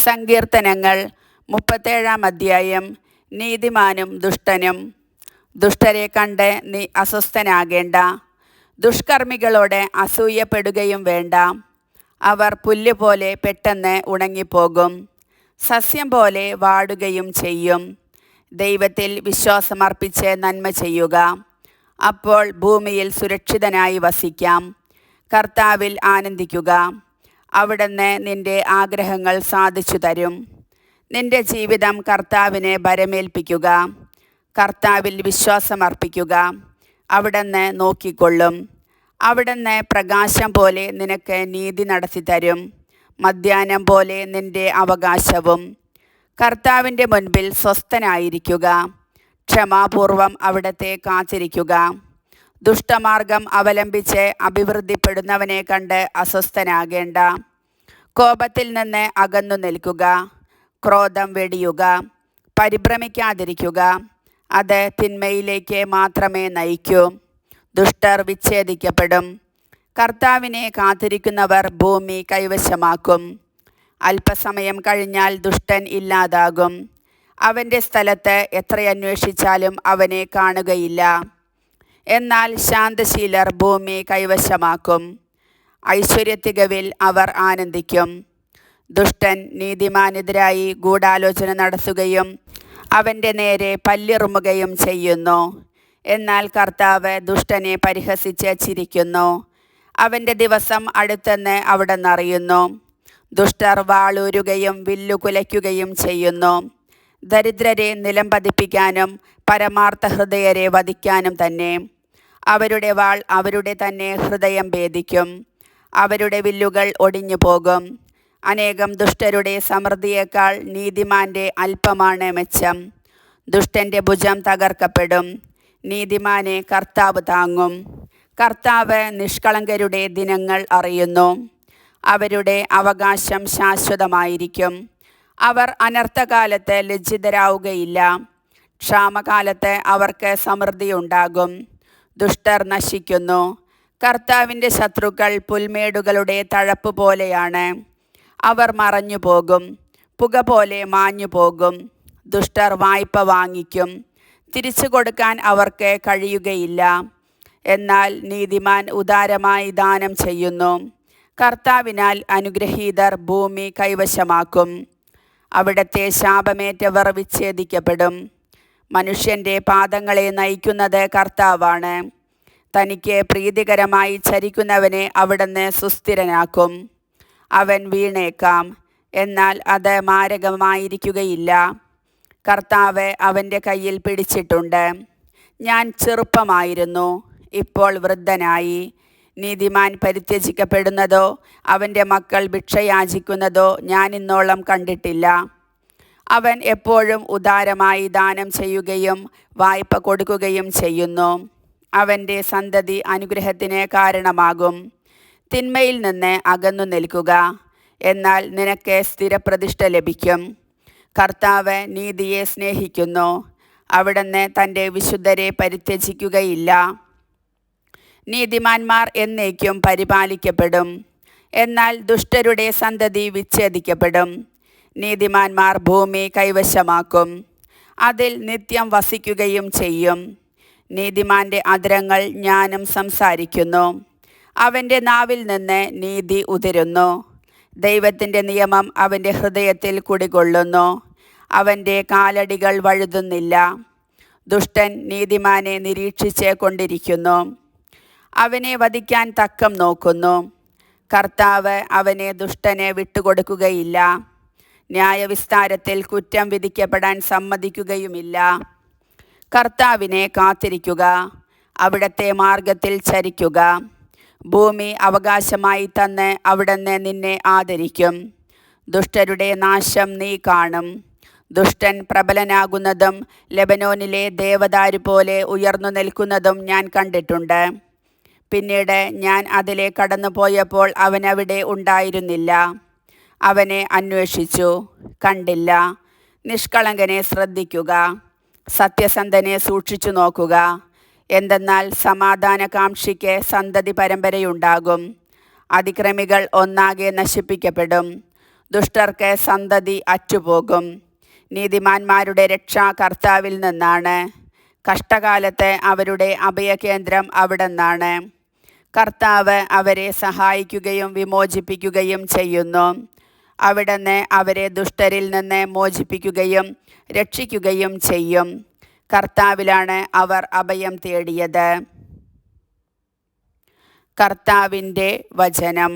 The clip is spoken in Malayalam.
സങ്കീർത്തനങ്ങൾ 37-ാം അധ്യായം. നീതിമാനും ദുഷ്ടനും. ദുഷ്ടരെ കണ്ട് നീ അസ്വസ്ഥനാകേണ്ട, ദുഷ്കർമ്മികളോട് അസൂയപ്പെടുകയും വേണ്ട. അവർ പുല്ലുപോലെ പെട്ടെന്ന് ഉണങ്ങിപ്പോകും, സസ്യം പോലെ വാടുകയും ചെയ്യും. ദൈവത്തിൽ വിശ്വാസമർപ്പിച്ച് നന്മ ചെയ്യുക, അപ്പോൾ ഭൂമിയിൽ സുരക്ഷിതനായി വസിക്കാം. കർത്താവിൽ ആനന്ദിക്കുക, അവിടുന്ന് നിന്റെ ആഗ്രഹങ്ങൾ സാധിച്ചു തരും. നിന്റെ ജീവിതം കർത്താവിനെ ഭരമേൽപ്പിക്കുക. കർത്താവിൽ വിശ്വാസമർപ്പിക്കുക, അവിടുന്ന് നോക്കിക്കൊള്ളും. അവിടുന്ന് പ്രകാശം പോലെ നിനക്ക് നീതി നടത്തിത്തരും, മധ്യാഹ്നം പോലെ നിന്റെ അവകാശവും. കർത്താവിൻ്റെ മുൻപിൽ സ്വസ്ഥനായിരിക്കുക, ക്ഷമാപൂർവം അവിടുത്തെ കാത്തിരിക്കുക. ദുഷ്ടമാർഗം അവലംബിച്ച് അഭിവൃദ്ധിപ്പെടുന്നവനെ കണ്ട് അസ്വസ്ഥനാകേണ്ട. കോപത്തിൽ നിന്ന് അകന്നു നിൽക്കുക, ക്രോധം വെടിയുക, പരിഭ്രമിക്കാതിരിക്കുക. അത് തിന്മയിലേക്ക് മാത്രമേ നയിക്കൂ. ദുഷ്ടർ വിച്ഛേദിക്കപ്പെടും. കർത്താവിനെ കാത്തിരിക്കുന്നവർ ഭൂമി കൈവശമാക്കും. അല്പസമയം കഴിഞ്ഞാൽ ദുഷ്ടൻ ഇല്ലാതാകും. അവൻ്റെ സ്ഥലത്ത് എത്രയന്വേഷിച്ചാലും അവനെ കാണുകയില്ല. എന്നാൽ ശാന്തശീലർ ഭൂമി കൈവശമാക്കും. ഐശ്വര്യത്തികവിൽ അവർ ആനന്ദിക്കും. ദുഷ്ടൻ നീതിമാനെതിരായി ഗൂഢാലോചന നടത്തുകയും അവൻ്റെ നേരെ പല്ലിറുമുകയും ചെയ്യുന്നു. എന്നാൽ കർത്താവ് ദുഷ്ടനെ പരിഹസിച്ച് ചിരിക്കുന്നു. അവൻ്റെ ദിവസം അടുത്തെന്ന് അവിടുന്ന് അറിയുന്നു. ദുഷ്ടർ വാളൂരുകയും വില്ലുകുലയ്ക്കുകയും ചെയ്യുന്നു. ദരിദ്രരെ നിലം പതിപ്പിക്കാനും പരമാർത്ഥ ഹൃദയരെ വധിക്കാനും തന്നെ. അവരുടെ വാൾ അവരുടെ തന്നെ ഹൃദയം ഭേദിക്കും. അവരുടെ വില്ലുകൾ ഒടിഞ്ഞു പോകും. അനേകം ദുഷ്ടരുടെ സമൃദ്ധിയേക്കാൾ നീതിമാൻ്റെ അല്പമാണ് മെച്ചം. ദുഷ്ടൻ്റെ ഭുജം തകർക്കപ്പെടും, നീതിമാനെ കർത്താവ് താങ്ങും. കർത്താവ് നിഷ്കളങ്കരുടെ ദിനങ്ങൾ അറിയുന്നു. അവരുടെ അവകാശം ശാശ്വതമായിരിക്കും. അവർ അനർത്ഥകാലത്ത് ലജ്ജിതരാവുകയില്ല. ക്ഷാമകാലത്ത് അവർക്ക് സമൃദ്ധി ഉണ്ടാകും. ദുഷ്ടർ നശിക്കുന്നു. കർത്താവിൻ്റെ ശത്രുക്കൾ പുൽമേടുകളുടെ തഴപ്പ് പോലെയാണ്. അവർ മറഞ്ഞു പോകും, പുക പോലെ മാഞ്ഞു പോകും. ദുഷ്ടർ വായ്പ വാങ്ങിക്കും, തിരിച്ചു കൊടുക്കാൻ അവർക്ക് കഴിയുകയില്ല. എന്നാൽ നീതിമാൻ ഉദാരമായി ദാനം ചെയ്യുന്നു. കർത്താവിനാൽ അനുഗ്രഹീതർ ഭൂമി കൈവശമാക്കും. അവിടുത്തെ ശാപമേറ്റവർ വിച്ഛേദിക്കപ്പെടും. മനുഷ്യൻ്റെ പാദങ്ങളെ നയിക്കുന്നത് കർത്താവാണ്. തനിക്ക് പ്രീതികരമായി ചരിക്കുന്നവനെ അവിടുന്ന് സുസ്ഥിരനാക്കും. അവൻ വീണേക്കാം, എന്നാൽ അത് മാരകമായിരിക്കുകയില്ല. കർത്താവ് അവൻ്റെ കയ്യിൽ പിടിച്ചിട്ടുണ്ട്. ഞാൻ ചെറുപ്പമായിരുന്നു, ഇപ്പോൾ വൃദ്ധനായി. നീതിമാൻ പരിത്യജിക്കപ്പെടുന്നതോ അവൻ്റെ മക്കൾ ഭിക്ഷയാചിക്കുന്നതോ ഞാൻ ഇന്നോളം കണ്ടിട്ടില്ല. അവൻ എപ്പോഴും ഉദാരമായി ദാനം ചെയ്യുകയും വായ്പ കൊടുക്കുകയും ചെയ്യുന്നു. അവൻ്റെ സന്തതി അനുഗ്രഹത്തിന് കാരണമാകും. തിന്മയിൽ നിന്ന് അകന്നു നിൽക്കുക, എന്നാൽ നിനക്ക് സ്ഥിരപ്രതിഷ്ഠ ലഭിക്കും. കർത്താവ് നീതിയെ സ്നേഹിക്കുന്നു. അവിടുന്ന് തൻ്റെ വിശുദ്ധരെ പരിത്യജിക്കുകയില്ല. നീതിമാന്മാർ എന്നേക്കും പരിപാലിക്കപ്പെടും, എന്നാൽ ദുഷ്ടരുടെ സന്തതി വിച്ഛേദിക്കപ്പെടും. നീതിമാന്മാർ ഭൂമി കൈവശമാക്കും, അതിൽ നിത്യം വസിക്കുകയും ചെയ്യും. നീതിമാൻ്റെ അധരങ്ങൾ ജ്ഞാനം സംസാരിക്കുന്നു. അവൻ്റെ നാവിൽ നിന്ന് നീതി ഉതിരുന്നു. ദൈവത്തിൻ്റെ നിയമം അവൻ്റെ ഹൃദയത്തിൽ കുടികൊള്ളുന്നു. അവൻ്റെ കാലടികൾ വഴുതുന്നില്ല. ദുഷ്ടൻ നീതിമാനെ നിരീക്ഷിച്ച് കൊണ്ടിരിക്കുന്നു, അവനെ വധിക്കാൻ തക്കം നോക്കുന്നു. കർത്താവ് അവനെ ദുഷ്ടനെ വിട്ടുകൊടുക്കുകയില്ല. ന്യായവിസ്താരത്തിൽ കുറ്റം വിധിക്കപ്പെടാൻ സമ്മതിക്കുകയുമില്ല. കർത്താവിനെ കാത്തിരിക്കുക, അവിടുത്തെ മാർഗത്തിൽ ചരിക്കുക. ഭൂമി അവകാശമായി തന്ന് അവിടുന്ന് നിന്നെ ആദരിക്കും. ദുഷ്ടരുടെ നാശം നീ കാണും. ദുഷ്ടൻ പ്രബലനാകുന്നതും ലെബനോനിലെ ദേവദാരു പോലെ ഉയർന്നു നിൽക്കുന്നതും ഞാൻ കണ്ടിട്ടുണ്ട്. പിന്നീട് ഞാൻ അതിലെ കടന്നു പോയപ്പോൾ അവനവിടെ ഉണ്ടായിരുന്നില്ല. അവനെ അന്വേഷിച്ചു, കണ്ടില്ല. നിഷ്കളങ്കനെ ശ്രദ്ധിക്കുക, സത്യസന്ധനെ സൂക്ഷിച്ചു നോക്കുക. എന്തെന്നാൽ സമാധാനകാംക്ഷിക്ക് സന്തതി പരമ്പരയുണ്ടാകും. അതിക്രമികൾ ഒന്നാകെ നശിപ്പിക്കപ്പെടും. ദുഷ്ടർക്ക് സന്തതി അറ്റുപോകും. നീതിമാന്മാരുടെ രക്ഷ കർത്താവിൽ നിന്നാണ്. കഷ്ടകാലത്ത് അവരുടെ അഭയകേന്ദ്രം അവിടുന്നാണ്. കർത്താവ് അവരെ സഹായിക്കുകയും വിമോചിപ്പിക്കുകയും ചെയ്യുന്നു. അവിടുന്ന് അവരെ ദുഷ്ടരിൽ നിന്ന് മോചിപ്പിക്കുകയും രക്ഷിക്കുകയും ചെയ്യും. കർത്താവിലാണ് അവർ അഭയം തേടിയത്. കർത്താവിൻ്റെ വചനം.